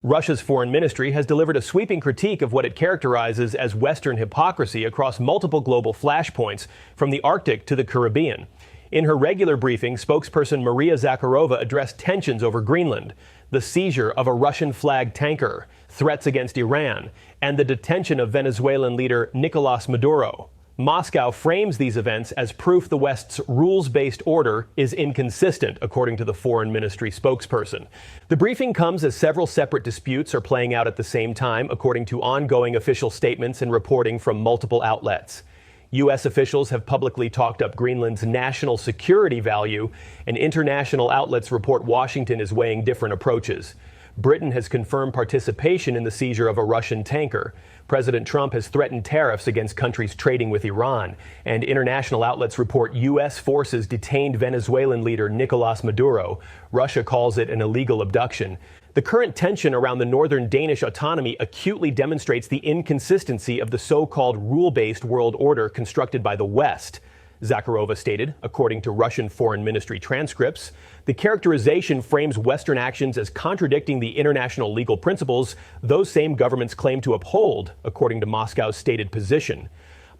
Russia's foreign ministry has delivered a sweeping critique of what it characterizes as Western hypocrisy across multiple global flashpoints, from the Arctic to the Caribbean. In her regular briefing, spokesperson Maria Zakharova addressed tensions over Greenland, the seizure of a Russian-flagged tanker, threats against Iran, and the detention of Venezuelan leader Nicolas Maduro. Moscow frames these events as proof the West's rules-based order is inconsistent, according to the foreign ministry spokesperson. The briefing comes as several separate disputes are playing out at the same time, according to ongoing official statements and reporting from multiple outlets. U.S. officials have publicly talked up Greenland's national security value, and international outlets report Washington is weighing different approaches. Britain has confirmed participation in the seizure of a Russian tanker. President Trump has threatened tariffs against countries trading with Iran, and international outlets report U.S. forces detained Venezuelan leader Nicolas Maduro. Russia calls it an illegal abduction. The current tension around the northern Danish autonomy acutely demonstrates the inconsistency of the so-called rule-based world order constructed by the West. Zakharova stated, according to Russian Foreign Ministry transcripts, the characterization frames Western actions as contradicting the international legal principles those same governments claim to uphold, according to Moscow's stated position.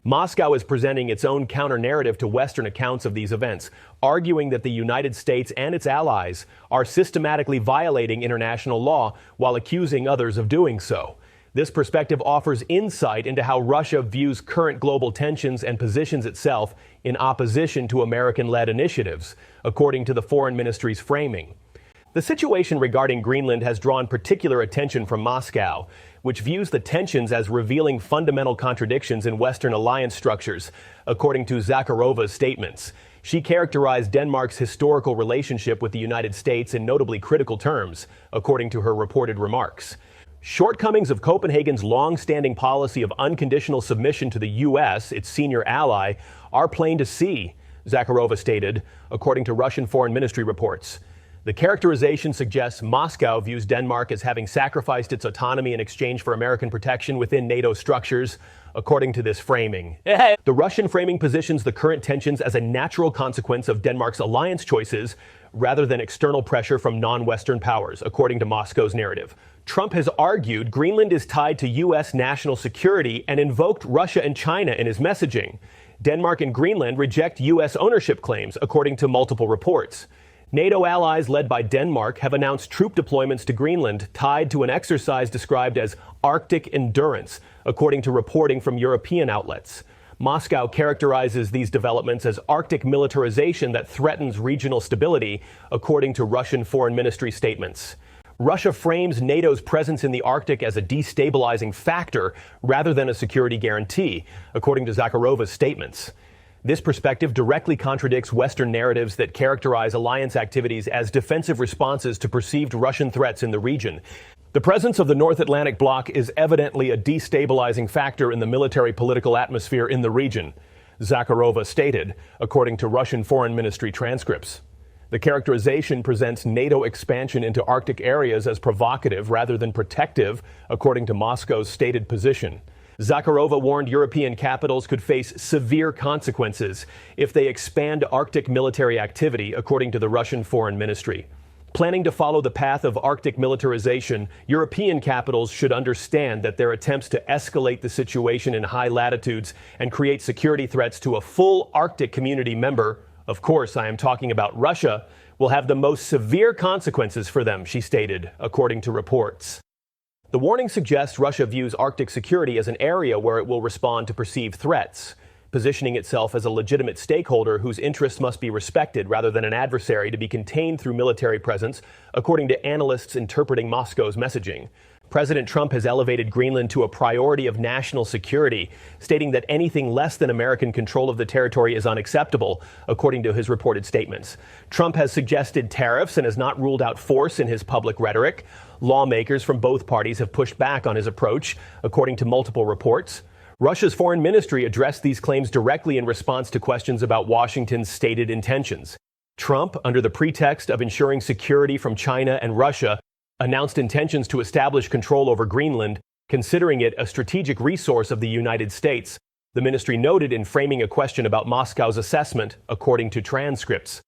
Moscow is presenting its own counter-narrative to Western accounts of these events, arguing that the United States and its allies are systematically violating international law while accusing others of doing so. This perspective offers insight into how Russia views current global tensions and positions itself in opposition to American-led initiatives, according to the Foreign Ministry's framing. The situation regarding Greenland has drawn particular attention from Moscow, which views the tensions as revealing fundamental contradictions in Western alliance structures, according to Zakharova's statements. She characterized Denmark's historical relationship with the United States in notably critical terms, according to her reported remarks. Shortcomings of Copenhagen's long-standing policy of unconditional submission to the U.S., its senior ally, are plain to see, Zakharova stated, according to Russian Foreign Ministry reports. The characterization suggests Moscow views Denmark as having sacrificed its autonomy in exchange for American protection within NATO structures, according to this framing. The Russian framing positions the current tensions as a natural consequence of Denmark's alliance choices rather than external pressure from non-Western powers, according to Moscow's narrative. Trump has argued Greenland is tied to U.S. national security and invoked Russia and China in his messaging. Denmark and Greenland reject U.S. ownership claims, according to multiple reports. NATO allies led by Denmark have announced troop deployments to Greenland tied to an exercise described as Arctic endurance, according to reporting from European outlets. Moscow characterizes these developments as Arctic militarization that threatens regional stability, according to Russian Foreign Ministry statements. Russia frames NATO's presence in the Arctic as a destabilizing factor rather than a security guarantee, according to Zakharova's statements. This perspective directly contradicts Western narratives that characterize alliance activities as defensive responses to perceived Russian threats in the region. The presence of the North Atlantic Bloc is evidently a destabilizing factor in the military-political atmosphere in the region, Zakharova stated, according to Russian Foreign Ministry transcripts. The characterization presents NATO expansion into Arctic areas as provocative rather than protective, according to Moscow's stated position. Zakharova warned European capitals could face severe consequences if they expand Arctic military activity, according to the Russian Foreign Ministry. Planning to follow the path of Arctic militarization, European capitals should understand that their attempts to escalate the situation in high latitudes and create security threats to a full Arctic community member, of course I am talking about Russia, will have the most severe consequences for them, she stated, according to reports. The warning suggests Russia views Arctic security as an area where it will respond to perceived threats, positioning itself as a legitimate stakeholder whose interests must be respected rather than an adversary to be contained through military presence, according to analysts interpreting Moscow's messaging. President Trump has elevated Greenland to a priority of national security, stating that anything less than American control of the territory is unacceptable, according to his reported statements. Trump has suggested tariffs and has not ruled out force in his public rhetoric. Lawmakers from both parties have pushed back on his approach, according to multiple reports. Russia's foreign ministry addressed these claims directly in response to questions about Washington's stated intentions. Trump, under the pretext of ensuring security from China and Russia, announced intentions to establish control over Greenland, considering it a strategic resource of the United States, the ministry noted in framing a question about Moscow's assessment, according to transcripts.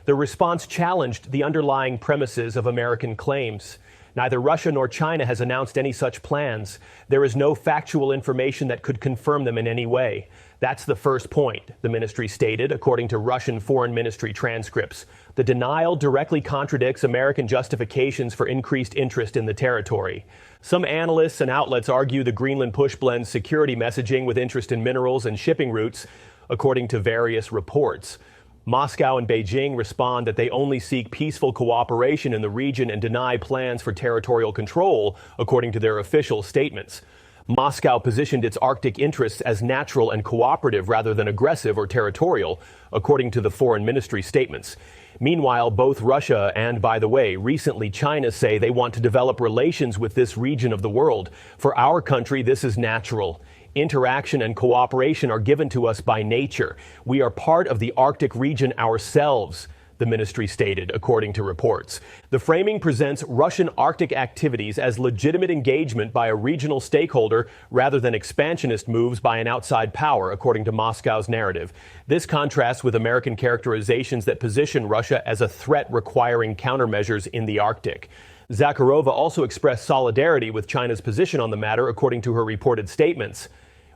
The response challenged the underlying premises of American claims. Neither Russia nor China has announced any such plans. There is no factual information that could confirm them in any way. That's the first point, the ministry stated, according to Russian Foreign Ministry transcripts. The denial directly contradicts American justifications for increased interest in the territory. Some analysts and outlets argue the Greenland push blends security messaging with interest in minerals and shipping routes, according to various reports. Moscow and Beijing respond that they only seek peaceful cooperation in the region and deny plans for territorial control, according to their official statements. Moscow positioned its Arctic interests as natural and cooperative rather than aggressive or territorial, according to the foreign ministry statements. Meanwhile, both Russia and, by the way, recently China say they want to develop relations with this region of the world. For our country, this is natural. Interaction and cooperation are given to us by nature. We are part of the Arctic region ourselves, the ministry stated, according to reports. The framing presents Russian Arctic activities as legitimate engagement by a regional stakeholder rather than expansionist moves by an outside power, according to Moscow's narrative. This contrasts with American characterizations that position Russia as a threat requiring countermeasures in the Arctic. Zakharova also expressed solidarity with China's position on the matter, according to her reported statements.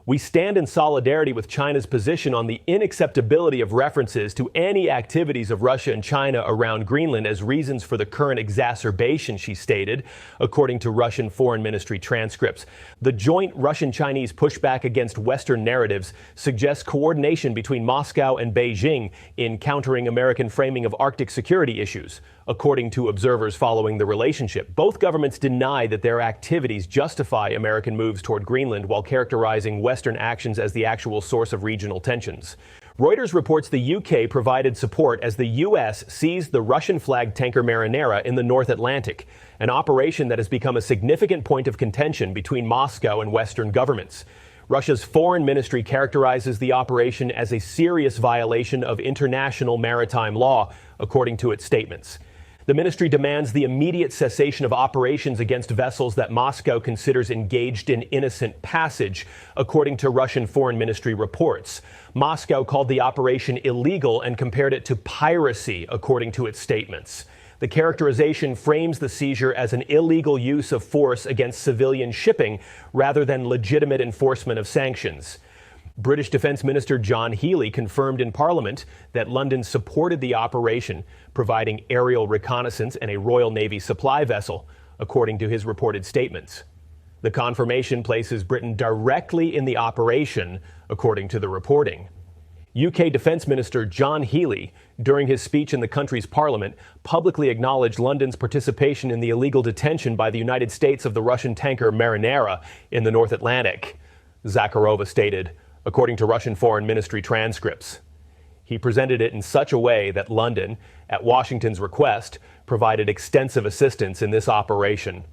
We stand in solidarity with China's position on the unacceptability of references to any activities of Russia and China around Greenland as reasons for the current exacerbation, she stated, according to Russian Foreign Ministry transcripts. The joint Russian-Chinese pushback against Western narratives suggests coordination between Moscow and Beijing in countering American framing of Arctic security issues. According to observers following the relationship, both governments deny that their activities justify American moves toward Greenland while characterizing Western actions as the actual source of regional tensions. Reuters reports the UK provided support as the US seized the Russian-flagged tanker Marinera in the North Atlantic, an operation that has become a significant point of contention between Moscow and Western governments. Russia's foreign ministry characterizes the operation as a serious violation of international maritime law, according to its statements. The ministry demands the immediate cessation of operations against vessels that Moscow considers engaged in innocent passage, according to Russian Foreign Ministry reports. Moscow called the operation illegal and compared it to piracy, according to its statements. The characterization frames the seizure as an illegal use of force against civilian shipping rather than legitimate enforcement of sanctions. British Defence Minister John Healey confirmed in Parliament that London supported the operation, providing aerial reconnaissance and a Royal Navy supply vessel, according to his reported statements. The confirmation places Britain directly in the operation, according to the reporting. UK Defence Minister John Healey, during his speech in the country's parliament, publicly acknowledged London's participation in the illegal detention by the United States of the Russian tanker Marinera in the North Atlantic. Zakharova stated, according to Russian Foreign Ministry transcripts. He presented it in such a way that London, at Washington's request, provided extensive assistance in this operation.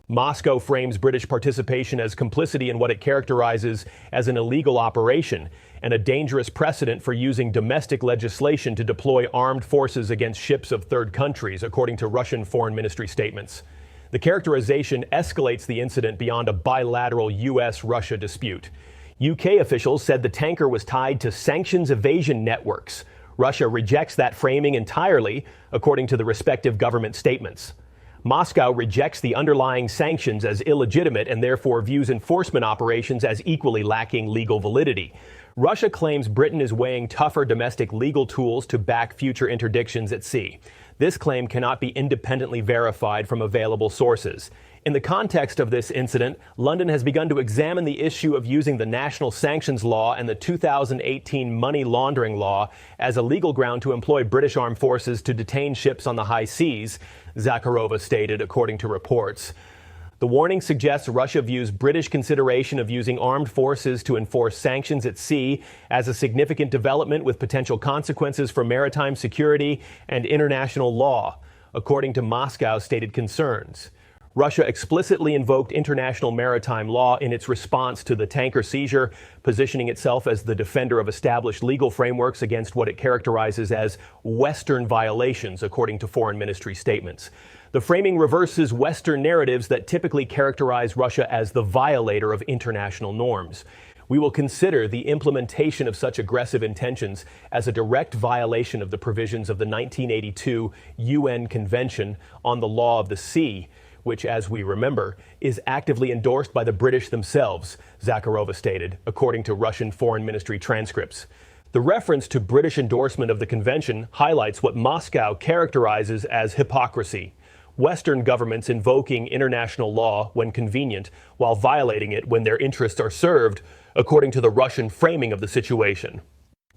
Moscow frames British participation as complicity in what it characterizes as an illegal operation and a dangerous precedent for using domestic legislation to deploy armed forces against ships of third countries, according to Russian Foreign Ministry statements. The characterization escalates the incident beyond a bilateral U.S.-Russia dispute. UK officials said the tanker was tied to sanctions evasion networks. Russia rejects that framing entirely, according to the respective government statements. Moscow rejects the underlying sanctions as illegitimate and therefore views enforcement operations as equally lacking legal validity. Russia claims Britain is weighing tougher domestic legal tools to back future interdictions at sea. This claim cannot be independently verified from available sources. In the context of this incident, London has begun to examine the issue of using the national sanctions law and the 2018 money laundering law as a legal ground to employ British armed forces to detain ships on the high seas, Zakharova stated, according to reports. The warning suggests Russia views British consideration of using armed forces to enforce sanctions at sea as a significant development with potential consequences for maritime security and international law, according to Moscow's stated concerns. Russia explicitly invoked international maritime law in its response to the tanker seizure, positioning itself as the defender of established legal frameworks against what it characterizes as Western violations, according to Foreign Ministry statements. The framing reverses Western narratives that typically characterize Russia as the violator of international norms. We will consider the implementation of such aggressive intentions as a direct violation of the provisions of the 1982 UN Convention on the Law of the Sea, which, as we remember, is actively endorsed by the British themselves, Zakharova stated, according to Russian Foreign Ministry transcripts. The reference to British endorsement of the convention highlights what Moscow characterizes as hypocrisy. Western governments invoking international law when convenient, while violating it when their interests are served, according to the Russian framing of the situation.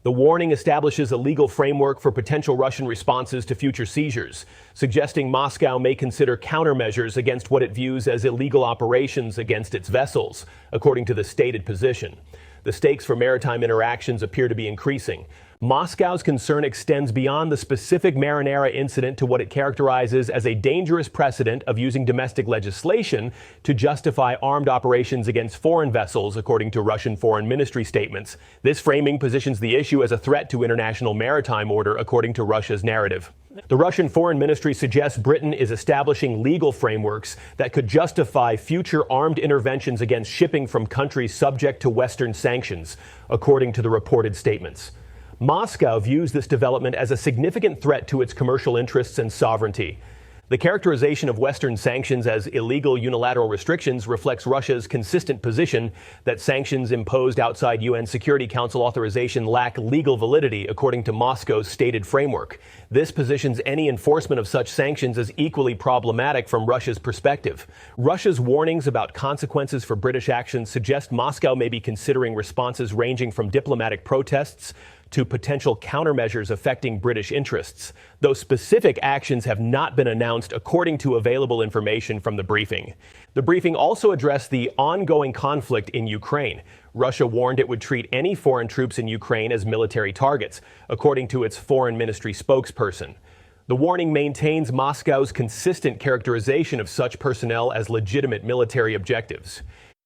The warning establishes a legal framework for potential Russian responses to future seizures, suggesting Moscow may consider countermeasures against what it views as illegal operations against its vessels, according to the stated position. The stakes for maritime interactions appear to be increasing. Moscow's concern extends beyond the specific Marinera incident to what it characterizes as a dangerous precedent of using domestic legislation to justify armed operations against foreign vessels, according to Russian Foreign Ministry statements. This framing positions the issue as a threat to international maritime order, according to Russia's narrative. The Russian Foreign Ministry suggests Britain is establishing legal frameworks that could justify future armed interventions against shipping from countries subject to Western sanctions, according to the reported statements. Moscow views this development as a significant threat to its commercial interests and sovereignty. The characterization of Western sanctions as illegal unilateral restrictions reflects Russia's consistent position that sanctions imposed outside UN Security Council authorization lack legal validity, according to Moscow's stated framework. This positions any enforcement of such sanctions as equally problematic from Russia's perspective. Russia's warnings about consequences for British actions suggest Moscow may be considering responses ranging from diplomatic protests to potential countermeasures affecting British interests, though specific actions have not been announced according to available information from the briefing. The briefing also addressed the ongoing conflict in Ukraine. Russia warned it would treat any foreign troops in Ukraine as military targets, according to its foreign ministry spokesperson. The warning maintains Moscow's consistent characterization of such personnel as legitimate military objectives.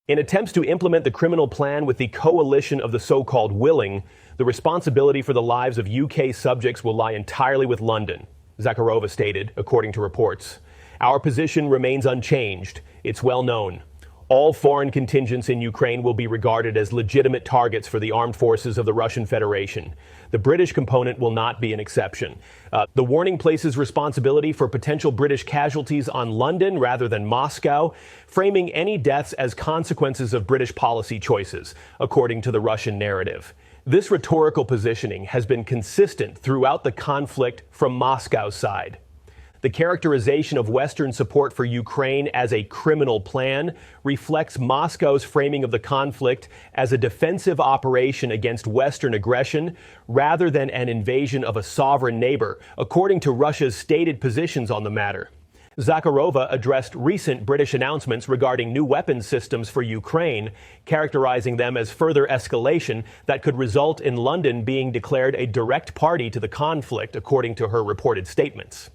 In attempts to implement the criminal plan with the coalition of the so-called willing, the responsibility for the lives of UK subjects will lie entirely with London, Zakharova stated, according to reports. Our position remains unchanged. It's well known. All foreign contingents in Ukraine will be regarded as legitimate targets for the armed forces of the Russian Federation. The British component will not be an exception. The warning places responsibility for potential British casualties on London rather than Moscow, framing any deaths as consequences of British policy choices, according to the Russian narrative. This rhetorical positioning has been consistent throughout the conflict from Moscow's side. The characterization of Western support for Ukraine as a criminal plan reflects Moscow's framing of the conflict as a defensive operation against Western aggression rather than an invasion of a sovereign neighbor, according to Russia's stated positions on the matter. Zakharova addressed recent British announcements regarding new weapons systems for Ukraine, characterizing them as further escalation that could result in London being declared a direct party to the conflict, according to her reported statements.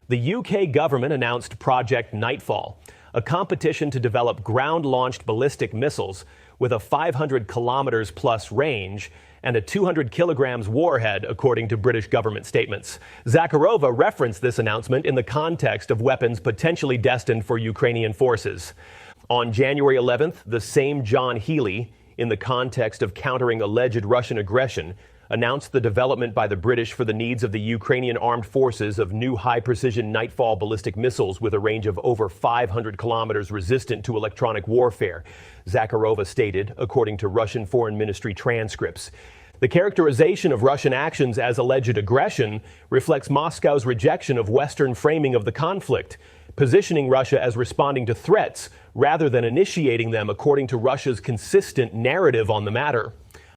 The UK government announced Project Nightfall, a competition to develop ground-launched ballistic missiles with a 500 kilometers plus range and a 200 kilograms warhead, according to British government statements. Zakharova referenced this announcement in the context of weapons potentially destined for Ukrainian forces. On January 11th, the same John Healey, in the context of countering alleged Russian aggression, announced the development by the British for the needs of the Ukrainian armed forces of new high-precision Nightfall ballistic missiles with a range of over 500 kilometers resistant to electronic warfare, Zakharova stated, according to Russian Foreign Ministry transcripts. The characterization of Russian actions as alleged aggression reflects Moscow's rejection of Western framing of the conflict, positioning Russia as responding to threats rather than initiating them, according to Russia's consistent narrative on the matter.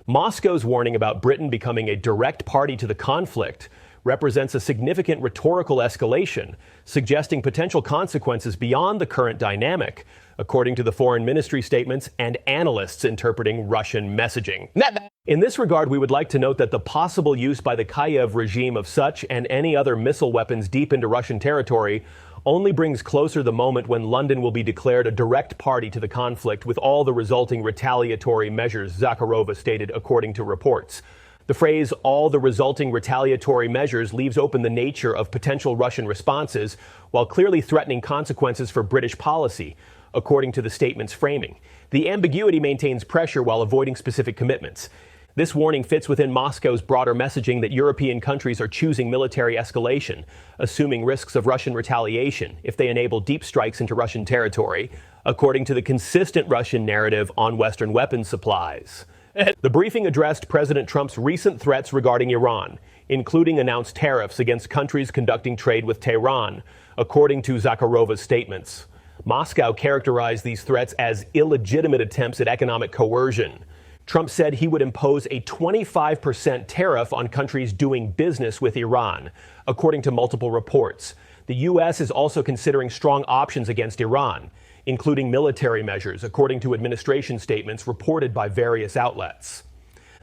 Moscow's warning about Britain becoming a direct party to the conflict represents a significant rhetorical escalation, suggesting potential consequences beyond the current dynamic, according to the Foreign Ministry statements and analysts interpreting Russian messaging. In this regard, we would like to note that the possible use by the Kyiv regime of such and any other missile weapons deep into Russian territory only brings closer the moment when London will be declared a direct party to the conflict with all the resulting retaliatory measures, Zakharova stated, according to reports. The phrase, all the resulting retaliatory measures, leaves open the nature of potential Russian responses, while clearly threatening consequences for British policy, according to the statement's framing. The ambiguity maintains pressure while avoiding specific commitments. This warning fits within Moscow's broader messaging that European countries are choosing military escalation, assuming risks of Russian retaliation if they enable deep strikes into Russian territory, according to the consistent Russian narrative on Western weapons supplies. The briefing addressed President Trump's recent threats regarding Iran, including announced tariffs against countries conducting trade with Tehran, according to Zakharova's statements. Moscow characterized these threats as illegitimate attempts at economic coercion. Trump said he would impose a 25% tariff on countries doing business with Iran, according to multiple reports. The U.S. is also considering strong options against Iran, including military measures, according to administration statements reported by various outlets.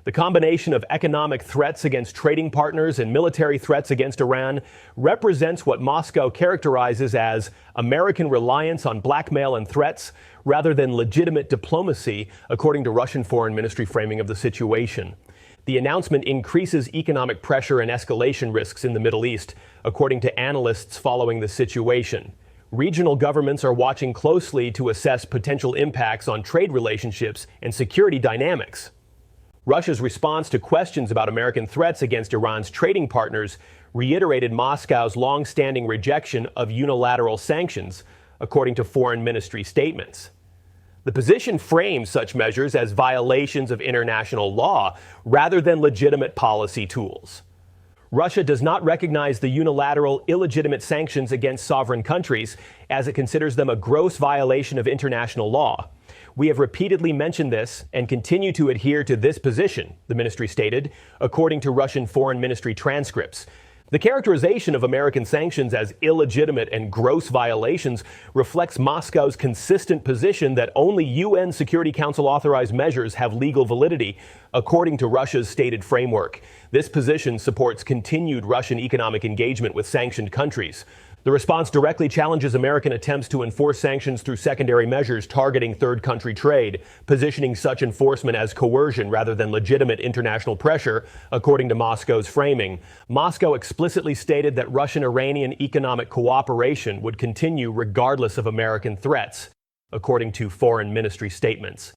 The combination of economic threats against trading partners and military threats against Iran represents what Moscow characterizes as American reliance on blackmail and threats rather than legitimate diplomacy, according to Russian Foreign Ministry framing of the situation. The announcement increases economic pressure and escalation risks in the Middle East, according to analysts following the situation. Regional governments are watching closely to assess potential impacts on trade relationships and security dynamics. Russia's response to questions about American threats against Iran's trading partners reiterated Moscow's long-standing rejection of unilateral sanctions, according to foreign ministry statements. The position frames such measures as violations of international law rather than legitimate policy tools. Russia does not recognize the unilateral, illegitimate sanctions against sovereign countries, as it considers them a gross violation of international law. We have repeatedly mentioned this and continue to adhere to this position, the ministry stated, according to Russian Foreign Ministry transcripts. The characterization of American sanctions as illegitimate and gross violations reflects Moscow's consistent position that only UN Security Council authorized measures have legal validity, according to Russia's stated framework. This position supports continued Russian economic engagement with sanctioned countries. The response directly challenges American attempts to enforce sanctions through secondary measures targeting third country trade, positioning such enforcement as coercion rather than legitimate international pressure, according to Moscow's framing. Moscow explicitly stated that Russian-Iranian economic cooperation would continue regardless of American threats, according to foreign ministry statements.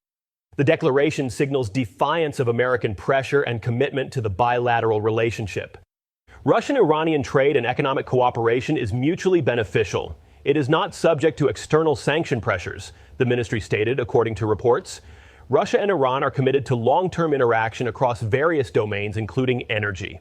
The declaration signals defiance of American pressure and commitment to the bilateral relationship. Russian-Iranian trade and economic cooperation is mutually beneficial. It is not subject to external sanction pressures, the ministry stated, according to reports. Russia and Iran are committed to long-term interaction across various domains, including energy.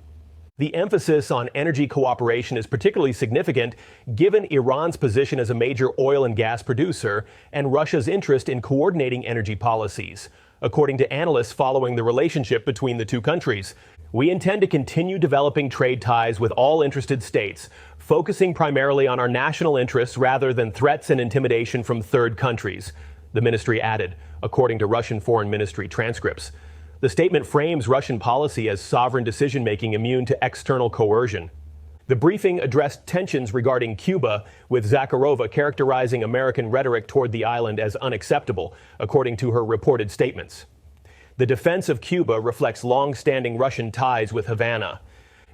The emphasis on energy cooperation is particularly significant given Iran's position as a major oil and gas producer and Russia's interest in coordinating energy policies, according to analysts following the relationship between the two countries. We intend to continue developing trade ties with all interested states, focusing primarily on our national interests rather than threats and intimidation from third countries, the ministry added, according to Russian Foreign Ministry transcripts. The statement frames Russian policy as sovereign decision-making immune to external coercion. The briefing addressed tensions regarding Cuba, with Zakharova characterizing American rhetoric toward the island as unacceptable, according to her reported statements. The defense of Cuba reflects long-standing Russian ties with Havana.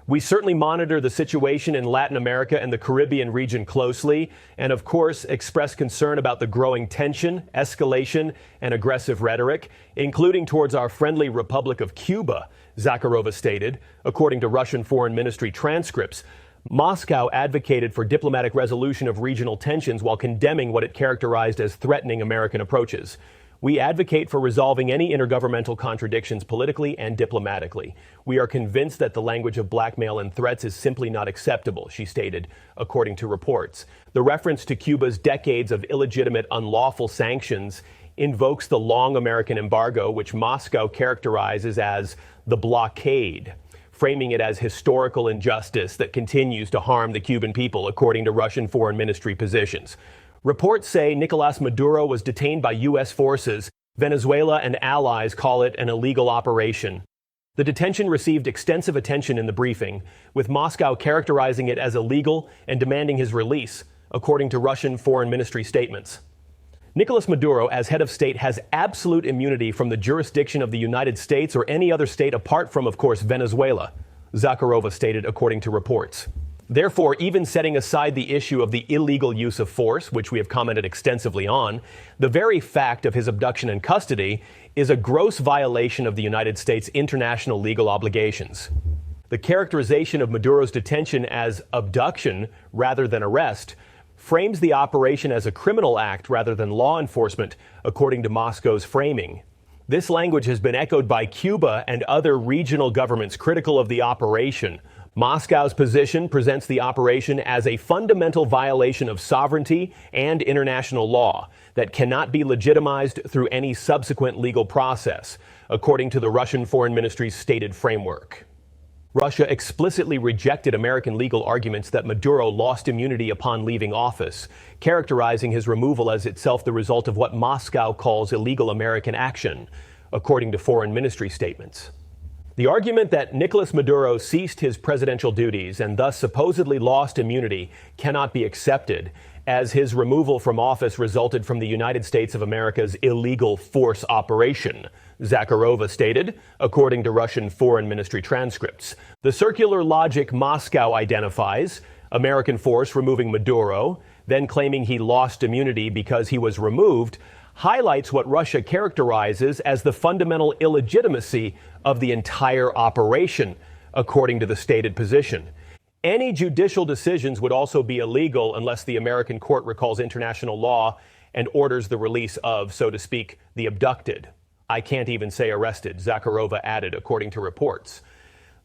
We certainly monitor the situation in Latin America and the Caribbean region closely, and of course express concern about the growing tension, escalation, and aggressive rhetoric, including towards our friendly Republic of Cuba, Zakharova stated, according to Russian Foreign Ministry transcripts. Moscow advocated for diplomatic resolution of regional tensions while condemning what it characterized as threatening American approaches. We advocate for resolving any intergovernmental contradictions politically and diplomatically. We are convinced that the language of blackmail and threats is simply not acceptable, she stated, according to reports. The reference to Cuba's decades of illegitimate, unlawful sanctions invokes the long American embargo, which Moscow characterizes as the blockade, framing it as historical injustice that continues to harm the Cuban people, according to Russian Foreign Ministry positions. Reports say Nicolas Maduro was detained by U.S. forces. Venezuela and allies call it an illegal operation. The detention received extensive attention in the briefing, with Moscow characterizing it as illegal and demanding his release, according to Russian Foreign Ministry statements. Nicolas Maduro, as head of state, has absolute immunity from the jurisdiction of the United States or any other state apart from, of course, Venezuela, Zakharova stated, according to reports. Therefore, even setting aside the issue of the illegal use of force, which we have commented extensively on, the very fact of his abduction and custody is a gross violation of the United States' international legal obligations. The characterization of Maduro's detention as abduction rather than arrest frames the operation as a criminal act rather than law enforcement, according to Moscow's framing. This language has been echoed by Cuba and other regional governments critical of the operation. Moscow's position presents the operation as a fundamental violation of sovereignty and international law that cannot be legitimized through any subsequent legal process, according to the Russian Foreign Ministry's stated framework. Russia explicitly rejected American legal arguments that Maduro lost immunity upon leaving office, characterizing his removal as itself the result of what Moscow calls illegal American action, according to Foreign Ministry statements. The argument that Nicolas Maduro ceased his presidential duties and thus supposedly lost immunity cannot be accepted, as his removal from office resulted from the United States of America's illegal force operation, Zakharova stated, according to Russian Foreign Ministry transcripts. The circular logic Moscow identifies, American force removing Maduro, then claiming he lost immunity because he was removed, highlights what Russia characterizes as the fundamental illegitimacy of the entire operation, according to the stated position. Any judicial decisions would also be illegal unless the American court recalls international law and orders the release of, so to speak, the abducted. I can't even say arrested, Zakharova added, according to reports.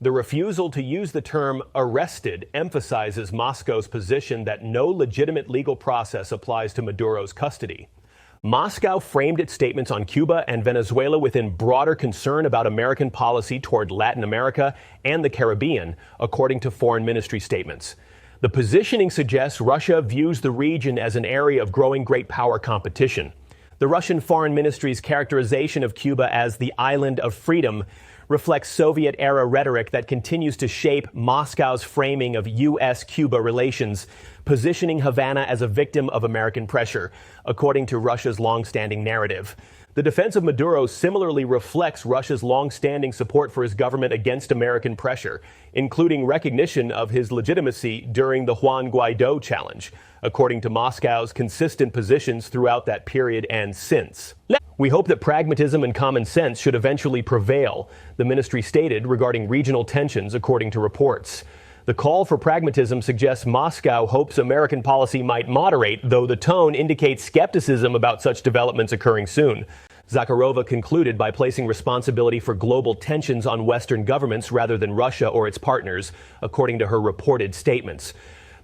The refusal to use the term arrested emphasizes Moscow's position that no legitimate legal process applies to Maduro's custody. Moscow framed its statements on Cuba and Venezuela within broader concern about American policy toward Latin America and the Caribbean, according to Foreign Ministry statements. The positioning suggests Russia views the region as an area of growing great power competition. The Russian Foreign Ministry's characterization of Cuba as the island of freedom reflects Soviet-era rhetoric that continues to shape Moscow's framing of U.S.-Cuba relations, positioning Havana as a victim of American pressure, according to Russia's long-standing narrative. The defense of Maduro similarly reflects Russia's long-standing support for his government against American pressure, including recognition of his legitimacy during the Juan Guaido challenge, according to Moscow's consistent positions throughout that period and since. We hope that pragmatism and common sense should eventually prevail, the ministry stated regarding regional tensions, according to reports. The call for pragmatism suggests Moscow hopes American policy might moderate, though the tone indicates skepticism about such developments occurring soon. Zakharova concluded by placing responsibility for global tensions on Western governments rather than Russia or its partners, according to her reported statements.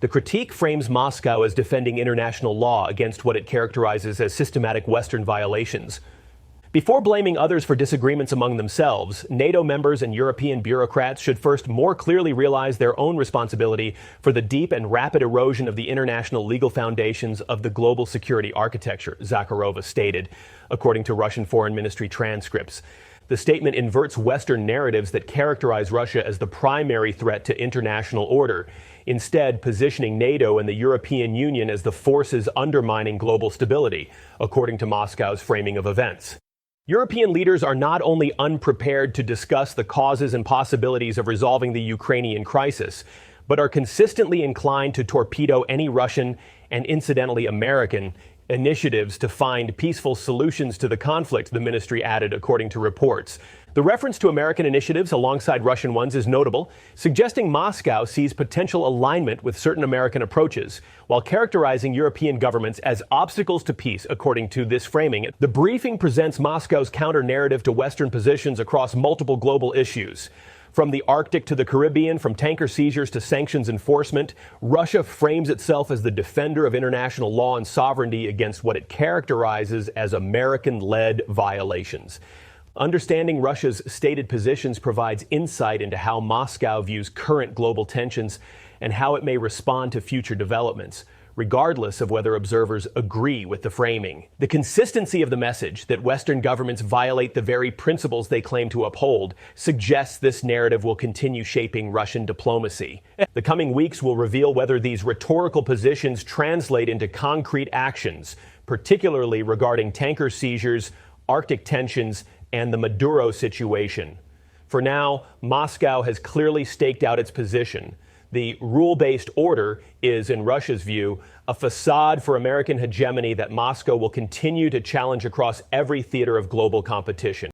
The critique frames Moscow as defending international law against what it characterizes as systematic Western violations. Before blaming others for disagreements among themselves, NATO members and European bureaucrats should first more clearly realize their own responsibility for the deep and rapid erosion of the international legal foundations of the global security architecture, Zakharova stated, according to Russian Foreign Ministry transcripts. The statement inverts Western narratives that characterize Russia as the primary threat to international order, instead positioning NATO and the European Union as the forces undermining global stability, according to Moscow's framing of events. European leaders are not only unprepared to discuss the causes and possibilities of resolving the Ukrainian crisis, but are consistently inclined to torpedo any Russian and incidentally American initiatives to find peaceful solutions to the conflict, the ministry added, according to reports. The reference to American initiatives alongside Russian ones is notable, suggesting Moscow sees potential alignment with certain American approaches, while characterizing European governments as obstacles to peace, according to this framing. The briefing presents Moscow's counter-narrative to Western positions across multiple global issues. From the Arctic to the Caribbean, from tanker seizures to sanctions enforcement, Russia frames itself as the defender of international law and sovereignty against what it characterizes as American-led violations. Understanding Russia's stated positions provides insight into how Moscow views current global tensions and how it may respond to future developments, regardless of whether observers agree with the framing. The consistency of the message that Western governments violate the very principles they claim to uphold suggests this narrative will continue shaping Russian diplomacy. The coming weeks will reveal whether these rhetorical positions translate into concrete actions, particularly regarding tanker seizures, Arctic tensions, and the Maduro situation. For now, Moscow has clearly staked out its position. The rule-based order is, in Russia's view, a facade for American hegemony that Moscow will continue to challenge across every theater of global competition.